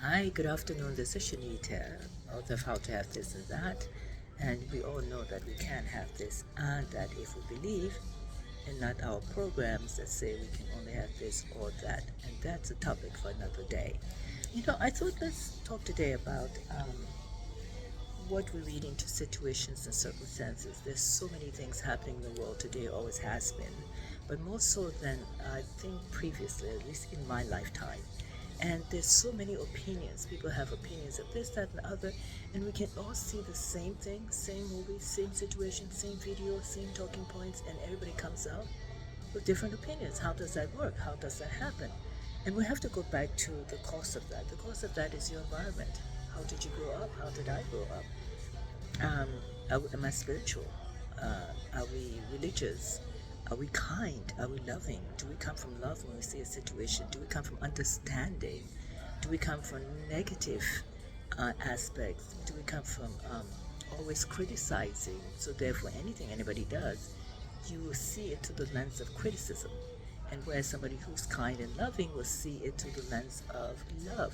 Hi, good afternoon. This is Shanita, author of How to Have This and That. And we all know that we can have this and that if we believe and not our programs that say we can only have this or that. And that's a topic for another day. I thought let's talk today about what we read into situations and circumstances. There's so many things happening in the world today, always has been, but more so than I think previously, at least in my lifetime. And there's so many opinions. People have opinions of this, that, and the other, and we can all see the same thing, same movie, same situation, same video, same talking points, and everybody comes out with different opinions. How does that work? How does that happen? And we have to go back to the cause of that. The cause of that is your environment. How did you grow up? How did I grow up? Um, am I spiritual? Are we religious? Are we kind? Are we loving? Do we come from love when we see a situation? Do we come from understanding? Do we come from negative aspects? Do we come from always criticizing? So, therefore, anything anybody does, you will see it through the lens of criticism. And whereas somebody who's kind and loving will see it through the lens of love.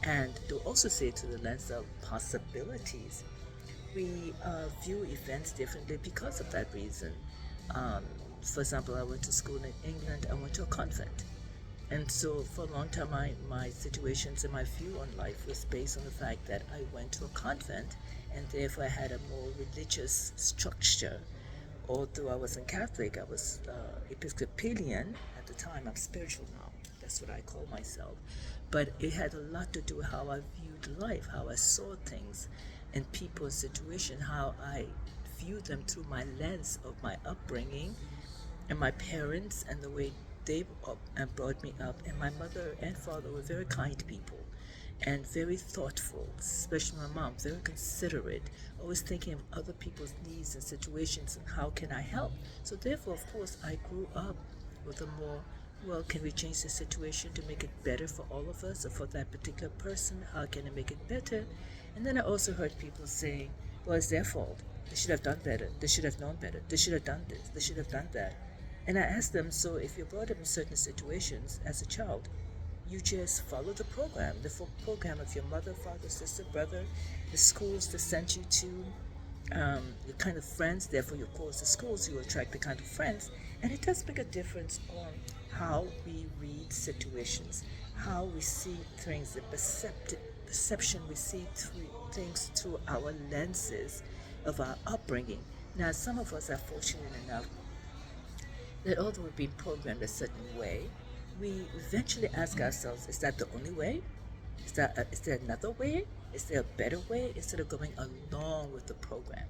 And they'll also see it through the lens of possibilities. We view events differently because of that reason. Um, for example, I went to school in England, I went to a convent. And so for a long time, my situations and my view on life was based on the fact that I went to a convent and therefore I had a more religious structure. Although I wasn't Catholic, I was Episcopalian at the time. I'm spiritual now. That's what I call myself. But it had a lot to do with how I viewed life, how I saw things and people's situation, how I viewed them through my lens of my upbringing and my parents and the way they and brought me up. And my mother and father were very kind people and very thoughtful, especially my mom, very considerate, always thinking of other people's needs and situations and how can I help. So therefore, of course, I grew up with a more, well, can we change the situation to make it better for all of us or for that particular person? How can I make it better? And then I also heard people saying, well, it's their fault. They should have done better. They should have known better. They should have done this. They should have done that. And I asked them, so if you're brought up in certain situations as a child, you just follow the program, the full program of your mother, father, sister, brother, the schools that sent you to, the kind of friends. Therefore, you course the schools, you attract the kind of friends. And it does make a difference on how we read situations, how we see things, the perception we see through things through our lenses of our upbringing. Now, some of us are fortunate enough that although we've been programmed a certain way, we eventually ask ourselves, is that the only way? Is there another way? Is there a better way instead of going along with the program?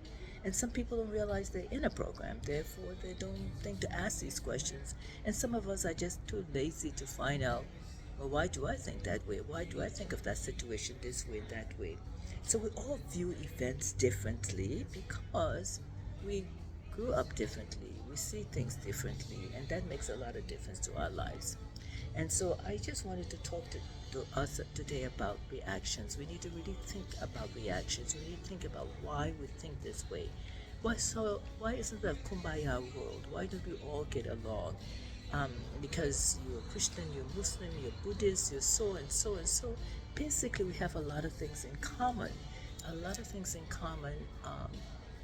And some people don't realize they're in a program, therefore they don't think to ask these questions. And some of us are just too lazy to find out, well, why do I think that way? Why do I think of that situation this way, that way? So we all view events differently because we grew up differently. We see things differently, and that makes a lot of difference to our lives. And so I just wanted to talk to us today about reactions. We need to really think about reactions. We need to think about why we think this way. Why isn't that kumbaya world? Why don't we all get along? Because you're Christian, you're Muslim, you're Buddhist, you're so and so and so. Basically, we have a lot of things in common. A lot of things in common.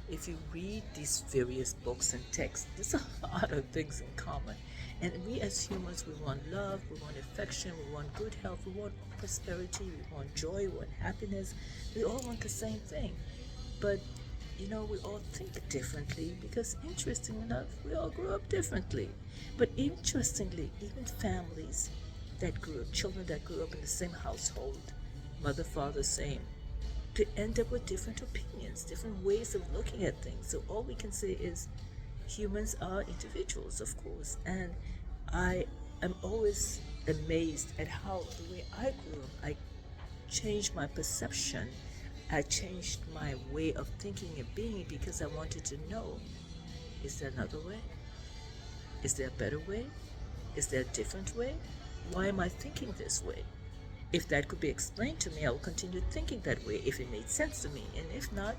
If you read these various books and texts, there's a lot of things in common. And we as humans, we want love, we want affection, we want good health, we want prosperity, we want joy, we want happiness. We all want the same thing. But we all think differently because, interesting enough, we all grew up differently. But interestingly, even families that grew up, children that grew up in the same household, mother, father, same, to end up with different opinions, different ways of looking at things. So all we can say is humans are individuals, of course. And I am always amazed at how the way I grew up, I changed my perception. I changed my way of thinking and being because I wanted to know, is there another way? Is there a better way? Is there a different way? Why am I thinking this way? If that could be explained to me, I will continue thinking that way if it made sense to me. And if not,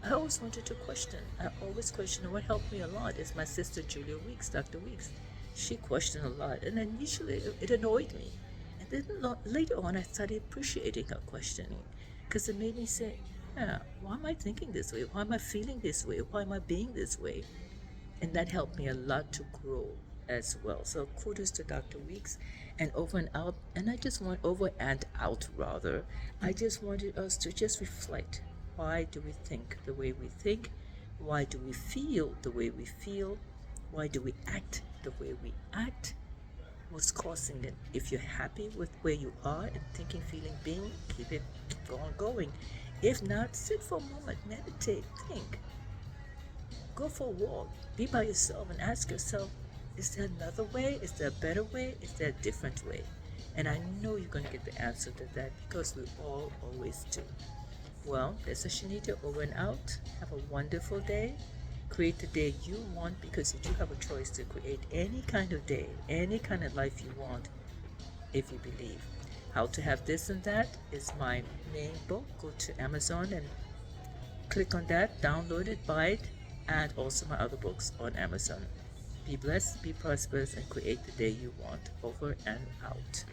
I always wanted to question. I always question. And what helped me a lot is my sister Julia Weeks, Dr. Weeks. She questioned a lot. And initially it annoyed me. And then later on, I started appreciating her questioning because it made me say, yeah, why am I thinking this way? Why am I feeling this way? Why am I being this way? And that helped me a lot to grow as well. So kudos to Dr. Weeks and over and out. And I just want over and out rather. I just wanted us to just reflect. Why do we think the way we think? Why do we feel the way we feel? Why do we act the way we act? What's causing it? If you're happy with where you are and thinking, feeling, being, keep it going. If not, sit for a moment, meditate, think. Go for a walk, be by yourself, and ask yourself, is there another way? Is there a better way? Is there a different way? And I know you're going to get the answer to that because we all always do. Well, this is Shanita over and out. Have a wonderful day. Create the day you want because you do have a choice to create any kind of day, any kind of life you want if you believe. How to Have This and That is my main book. Go to Amazon and click on that, download it, buy it, and also my other books on Amazon. Be blessed, be prosperous, and create the day you want. Over and out.